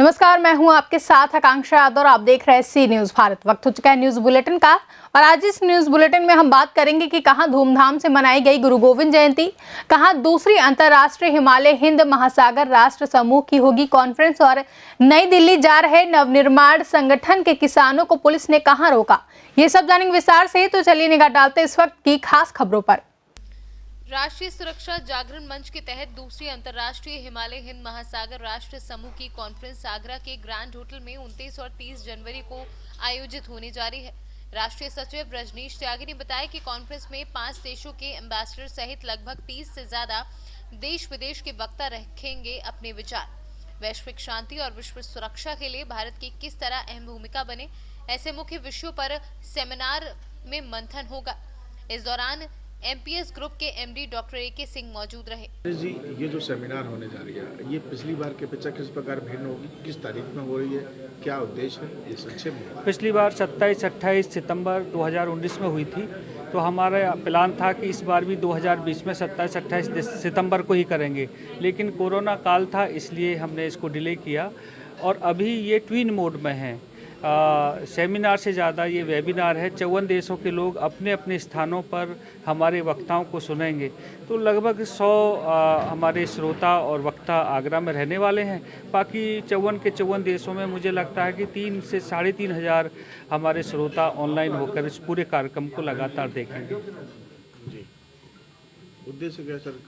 नमस्कार, मैं हूं आपके साथ आकांक्षा यादव और आप देख रहे हैं सी न्यूज भारत। वक्त हो चुका है न्यूज बुलेटिन का और आज इस न्यूज बुलेटिन में हम बात करेंगे कि कहां धूमधाम से मनाई गई गुरु गोविंद जयंती, कहां दूसरी अंतर्राष्ट्रीय हिमालय हिंद महासागर राष्ट्र समूह की होगी कॉन्फ्रेंस और नई दिल्ली जा रहे नवनिर्माण संगठन के किसानों को पुलिस ने कहां रोका। ये सब जानेंगे विस्तार से, तो चलिए निगाह डालते इस वक्त की खास खबरों पर। राष्ट्रीय सुरक्षा जागरण मंच के तहत दूसरी अंतर्राष्ट्रीय हिमालय हिंद महासागर राष्ट्र समूह की कॉन्फ्रेंस आगरा के ग्रैंड होटल में 29 और 30 जनवरी को आयोजित होने जा रही है। राष्ट्रीय सचिव रजनीश त्यागी ने बताया कि कॉन्फ्रेंस में 5 देशों के एम्बेसडर सहित लगभग 30 से ज्यादा देश विदेश के वक्ता रखेंगे अपने विचार। वैश्विक शांति और विश्व सुरक्षा के लिए भारत की किस तरह अहम भूमिका बने, ऐसे मुख्य विषयों पर सेमिनार में मंथन होगा। इस दौरान एमपीएस ग्रुप के एमडी डॉक्टर ए.के. सिंह मौजूद रहे। जी, ये जो सेमिनार होने जा रही है, ये पिछली बार के अपेक्षा किस प्रकार भिन्न होगी, किस तारीख में हो रही है, क्या उद्देश्य है, ये संक्षेप में। पिछली बार 27-28 सितंबर 2019 में हुई थी, तो हमारा प्लान था कि इस बार भी 2020 में 27-28 सितंबर को ही करेंगे, लेकिन कोरोना काल था इसलिए हमने इसको डिले किया और अभी ये ट्विन मोड में है। सेमिनार से ज़्यादा ये वेबिनार है। 54 देशों के लोग अपने अपने स्थानों पर हमारे वक्ताओं को सुनेंगे। तो लगभग 100 हमारे श्रोता और वक्ता आगरा में रहने वाले हैं। बाकी 54 के 54 देशों में मुझे लगता है कि 3 से 3.5 हज़ार हमारे श्रोता ऑनलाइन होकर इस पूरे कार्यक्रम को लगातार देखेंगे। जी, उद्देश्य क्या सर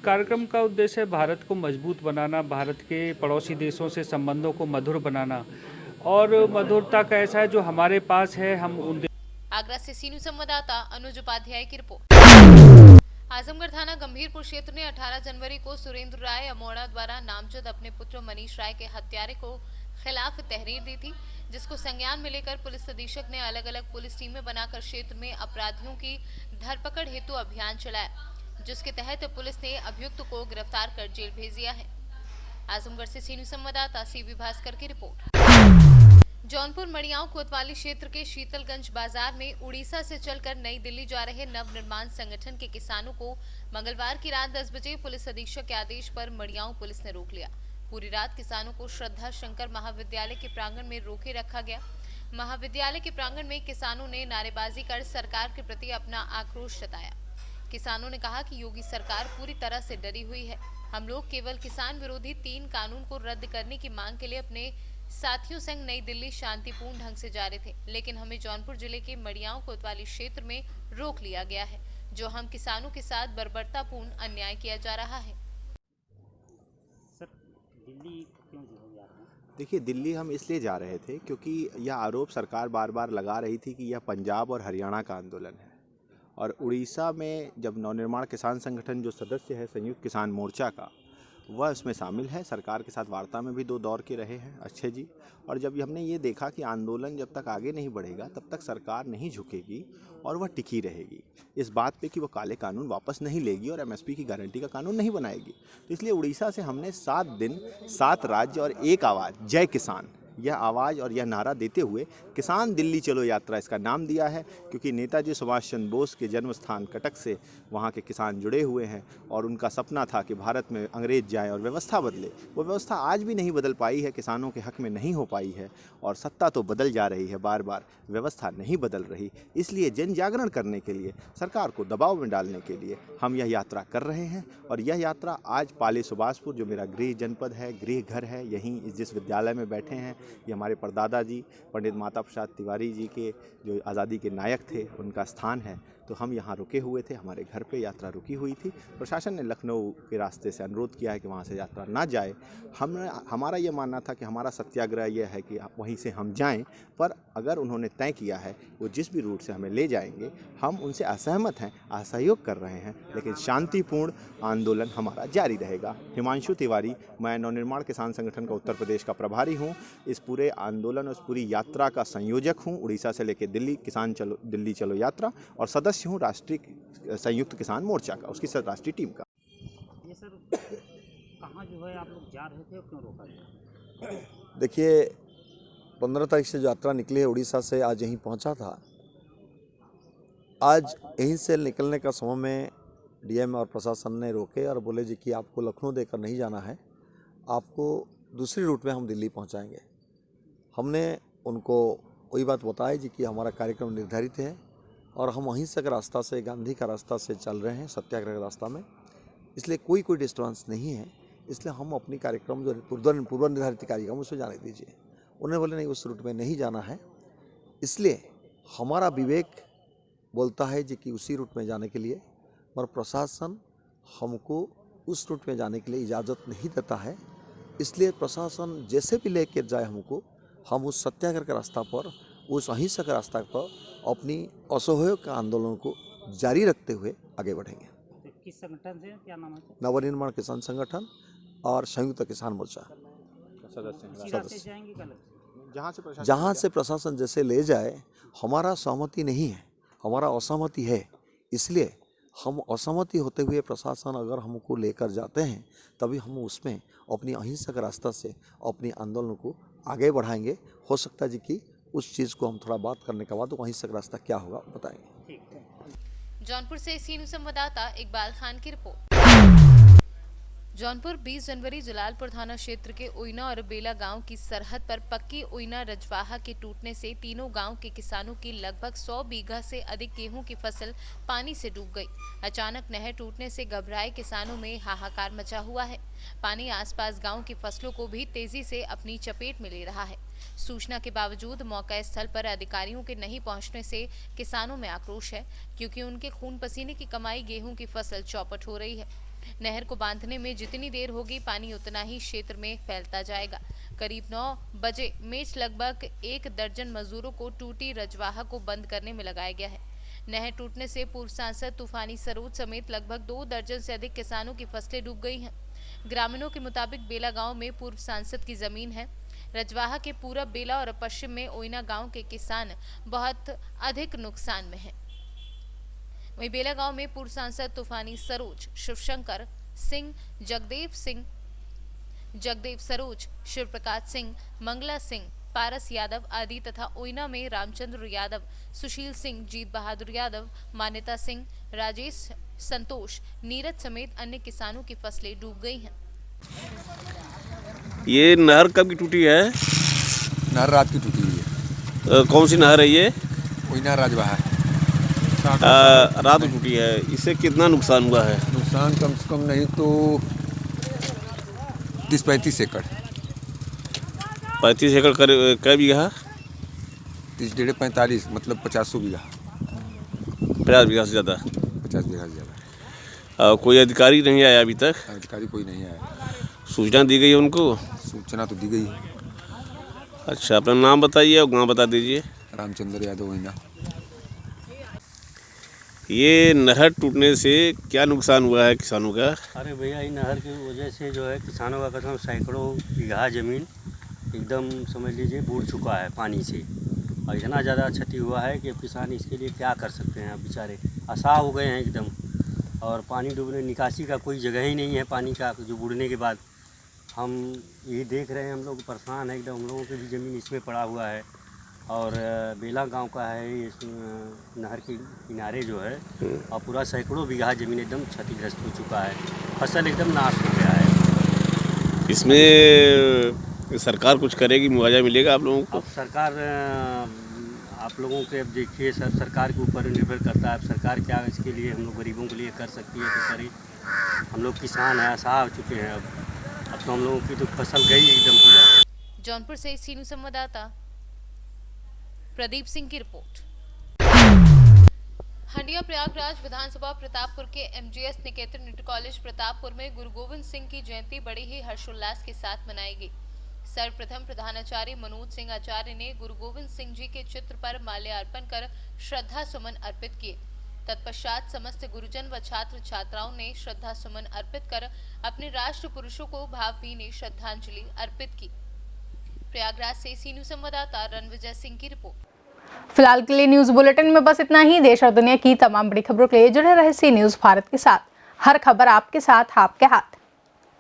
कार्यक्रम का उद्देश्य भारत को मजबूत बनाना, भारत के पड़ोसी देशों से संबंधों को मधुर बनाना और मधुरता का ऐसा है जो हमारे पास है हम उन। आगरा से सीनू संवाददाता अनुज उपाध्याय की रिपोर्ट। आजमगढ़ थाना गंभीरपुर क्षेत्र ने 18 जनवरी को सुरेंद्र राय अमोड़ा द्वारा नामजद अपने पुत्र मनीष राय के हत्यारे को खिलाफ तहरीर दी थी, जिसको संज्ञान में लेकर पुलिस अधीक्षक ने अलग अलग पुलिस टीमें बनाकर क्षेत्र में अपराधियों की धरपकड़ हेतु अभियान चलाया, जिसके तहत पुलिस ने अभियुक्त को गिरफ्तार कर जेल भेज दिया है। आजमगढ़ से सीनू संवाददाता सीवी भास्कर की रिपोर्ट। जौनपुर मड़ियाओं कोतवाली क्षेत्र के शीतलगंज बाजार में उड़ीसा से चलकर नई दिल्ली जा रहे नवनिर्माण संगठन के किसानों को मंगलवार की रात 10 बजे पुलिस अधीक्षक के आदेश पर मड़ियाओं पुलिस ने रोक लिया। पूरी रात किसानों को श्रद्धा शंकर महाविद्यालय के प्रांगण में रोके रखा गया। महाविद्यालय के प्रांगण में किसानों ने नारेबाजी कर सरकार के प्रति अपना आक्रोश जताया। किसानों ने कहा कि योगी सरकार पूरी तरह से डरी हुई है। हम लोग केवल किसान विरोधी 3 कानून को रद्द करने की मांग के लिए अपने साथियों संग नई दिल्ली शांतिपूर्ण ढंग से जा रहे थे, लेकिन हमें जौनपुर जिले के मड़ियाओं कोतवाली क्षेत्र में रोक लिया गया है, जो हम किसानों के साथ बर्बरतापूर्ण अन्याय किया जा रहा है। सर, दिल्ली क्यों जा रहे हैं? देखिए, दिल्ली हम इसलिए जा रहे थे क्योंकि यह आरोप सरकार बार बार लगा रही थी कि यह पंजाब और हरियाणा का आंदोलन है और उड़ीसा में जब नवनिर्माण किसान संगठन जो सदस्य है संयुक्त किसान मोर्चा का, वह इसमें शामिल है। सरकार के साथ वार्ता में भी 2 दौर के रहे हैं अच्छे जी। और जब हमने ये देखा कि आंदोलन जब तक आगे नहीं बढ़ेगा तब तक सरकार नहीं झुकेगी और वह टिकी रहेगी इस बात पे कि वो काले कानून वापस नहीं लेगी और एमएसपी की गारंटी का कानून नहीं बनाएगी, तो इसलिए उड़ीसा से हमने 7 दिन 7 राज्य और एक आवाज़ जय किसान, यह आवाज़ और यह नारा देते हुए किसान दिल्ली चलो यात्रा इसका नाम दिया है, क्योंकि नेताजी सुभाष चंद्र बोस के जन्म स्थान कटक से वहाँ के किसान जुड़े हुए हैं और उनका सपना था कि भारत में अंग्रेज जाएं और व्यवस्था बदले। वो व्यवस्था आज भी नहीं बदल पाई है, किसानों के हक में नहीं हो पाई है और सत्ता तो बदल जा रही है, बार बार व्यवस्था नहीं बदल रही। इसलिए जन जागरण करने के लिए, सरकार को दबाव में डालने के लिए हम यह यात्रा कर रहे हैं और यह यात्रा आज पाली सुभाषपुर, जो मेरा गृह जनपद है, गृह घर है, यहीं जिस विद्यालय में बैठे हैं, ये हमारे परदादा जी पंडित माता प्रसाद तिवारी जी के जो आज़ादी के नायक थे उनका स्थान है। तो हम यहाँ रुके हुए थे, हमारे घर पे यात्रा रुकी हुई थी। प्रशासन ने लखनऊ के रास्ते से अनुरोध किया है कि वहाँ से यात्रा ना जाए। हमारा ये मानना था कि हमारा सत्याग्रह ये है कि वहीं से हम जाएं, पर अगर उन्होंने तय किया है वो जिस भी रूट से हमें ले जाएंगे, हम उनसे असहमत हैं, असहयोग कर रहे हैं, लेकिन शांतिपूर्ण आंदोलन हमारा जारी रहेगा। हिमांशु तिवारी, मैं नवनिर्माण किसान संगठन का उत्तर प्रदेश का प्रभारी हूँ। इस पूरे आंदोलन और इस पूरी यात्रा का संयोजक हूँ, उड़ीसा से लेकर दिल्ली किसान चलो दिल्ली चलो यात्रा, और सदस्य हूँ राष्ट्रीय संयुक्त किसान मोर्चा का, उसकी राष्ट्रीय टीम का। ये सर कहाँ जो है आप लोग जा रहे थे और क्यों रोका गया? देखिए, 15 तारीख से जो यात्रा निकली है उड़ीसा से, आज यहीं पहुंचा था। आज यहीं से निकलने का समय में डीएम और प्रशासन ने रोके और बोले जी कि आपको लखनऊ देकर नहीं जाना है, आपको दूसरी रूट में हम दिल्ली पहुंचाएंगे। हमने उनको वही बात बताई जी कि हमारा कार्यक्रम निर्धारित है और हम अहिंसक रास्ता से, गांधी का रास्ता से चल रहे हैं, सत्याग्रह का रास्ता में, इसलिए कोई डिस्टर्बेंस नहीं है। इसलिए हम अपनी कार्यक्रम जो पूर्व निर्धारित कार्यक्रम उसमें जाने दीजिए। उन्होंने बोले नहीं, उस रूट में नहीं जाना है। इसलिए हमारा विवेक बोलता है जी कि उसी रूट में जाने के लिए, और प्रशासन हमको उस रूट में जाने के लिए इजाज़त नहीं देता है। इसलिए प्रशासन जैसे भी लेकर जाए हमको, हम उस सत्याग्रह के रास्ता पर, उस अहिंसक रास्ता पर अपनी असहयोग का आंदोलन को जारी रखते हुए आगे बढ़ेंगे। तो किस संगठन से, क्या नाम है? नवनिर्माण किसान संगठन और संयुक्त किसान मोर्चा इसी रास्ते से जाएंगे कल? जहाँ से प्रशासन जैसे ले जाए, हमारा सहमति नहीं है, हमारा असहमति है। इसलिए हम असहमति होते हुए प्रशासन अगर हमको लेकर जाते हैं, तभी हम उसमें अपनी अहिंसक रास्ता से अपनी आंदोलन को आगे बढ़ाएंगे। हो सकता है जी कि उस चीज़ को हम थोड़ा बात करने के बाद वो अहिंसक रास्ता क्या होगा बताएंगे। जौनपुर से सी न्यूज़ संवाददाता इकबाल खान की रिपोर्ट। जौनपुर 20 जनवरी जलालपुर थाना क्षेत्र के उइना और बेला गांव की सरहद पर पक्की उइना रजवाहा के टूटने से तीनों गांव के किसानों की लगभग 100 बीघा से अधिक गेहूं की फसल पानी से डूब गई। अचानक नहर टूटने से घबराए किसानों में हाहाकार मचा हुआ है। पानी आसपास गांव की फसलों को भी तेजी से अपनी चपेट में ले रहा है। सूचना के बावजूद मौका स्थल पर अधिकारियों के नहीं पहुंचने से किसानों में आक्रोश है, क्योंकि उनके खून पसीने की कमाई गेहूं की फसल चौपट हो रही है। नहर को बांधने में जितनी देर होगी, पानी उतना ही क्षेत्र में फैलता जाएगा। करीब 9 बजे मेज लगभग 1 दर्जन मजदूरों को टूटी रजवाहा को बंद करने में लगाया गया है। नहर टूटने से पूर्व सांसद तूफानी सरोज समेत लगभग 2 दर्जन से अधिक किसानों की फसलें डूब गई हैं। ग्रामीणों के मुताबिक बेला गांव में पूर्व सांसद की जमीन है। रजवाहा के पूरब बेला और पश्चिम में ओइना गांव के किसान बहुत अधिक नुकसान में हैं। वहीं बेला गांव में पूर्व सांसद तूफानी सरोज, शिवशंकर सिंह, जगदेव सरोज, शिवप्रकाश सिंह, मंगला सिंह, पारस यादव आदि तथा ओइना में रामचंद्र यादव, सुशील सिंह, जीत बहादुर यादव, मान्यता सिंह, राजेश संतोष, नीरज समेत अन्य किसानों की फसलें डूब गई हैं। ये नहर कब की टूटी है? नहर रात की टूटी हुई है। कौन सी नहर है ये? कोयना राजवाहा रात को टूटी है। इससे कितना नुकसान हुआ है? नुकसान कम से कम नहीं तो 30-35 एकड़। 35 एकड़ कै बीघा? 30-45 मतलब 50 बीघा। 50 बीघा से ज़्यादा? 50 बीघा से ज़्यादा। कोई अधिकारी नहीं आया अभी तक? अधिकारी कोई नहीं आया। सूचना दी गई है उनको? सूचना तो दी गई। अच्छा, अपना नाम बताइए और गांव बता दीजिए। रामचंद्र यादव ओइना। ये नहर टूटने से क्या नुकसान हुआ है किसानों का? अरे भैया, इन नहर की वजह से जो है किसानों का कसम सैकड़ों बीघा ज़मीन एकदम समझ लीजिए बूढ़ चुका है पानी से, और इतना ज़्यादा क्षति हुआ है कि किसान इसके लिए क्या कर सकते हैं। अब बेचारे असहाय हो गए हैं एकदम, और पानी डूबने निकासी का कोई जगह ही नहीं है पानी का, जो बूढ़ने के बाद हम यही देख रहे हैं। हम लोग परेशान हैं एकदम। हम लोगों की भी ज़मीन इसमें पड़ा हुआ है, और बेला गांव का है ये नहर के किनारे जो है, और पूरा सैकड़ों बीघा ज़मीन एकदम क्षतिग्रस्त हो चुका है। फसल एकदम नाश हो गया है। इसमें सरकार कुछ करेगी? मुआवजा मिलेगा आप लोगों को? अब सरकार आप लोगों के अब देखिए सब सरकार के ऊपर निर्भर करता है। अब सरकार क्या इसके लिए हम लोग गरीबों के लिए कर सकती है तो करे। हम लोग किसान हैं, असहाय हो चुके हैं। अब तो हम लोगों की तो फसल गई एकदम पूरा। जौनपुर से सी न्यूज़ संवाददाता प्रदीप सिंह की रिपोर्ट। हंडिया प्रयागराज विधानसभा प्रतापपुर के एमजीएस निकेतन इंटर कॉलेज प्रतापपुर में गुरु गोविंद सिंह की जयंती बड़े ही हर्षोल्लास के साथ मनाई गई। सर्वप्रथम प्रधानाचार्य मनोज सिंह आचार्य ने गुरु गोविंद सिंह जी के चित्र पर माल्यार्पण कर श्रद्धा सुमन अर्पित किए। तत्पश्चात समस्त गुरुजन व छात्र छात्राओं ने श्रद्धा सुमन अर्पित कर अपने राष्ट्र पुरुषों को भावभीनी श्रद्धांजलि अर्पित की। प्रयागराज से सी न्यूज़ संवाददाता रणविजय सिंह की रिपोर्ट। फिलहाल के लिए न्यूज बुलेटिन में बस इतना ही। देश और दुनिया की तमाम बड़ी खबरों के लिए जुड़े रहे सी न्यूज़ भारत के साथ। हर खबर आपके साथ, आपके हाथ।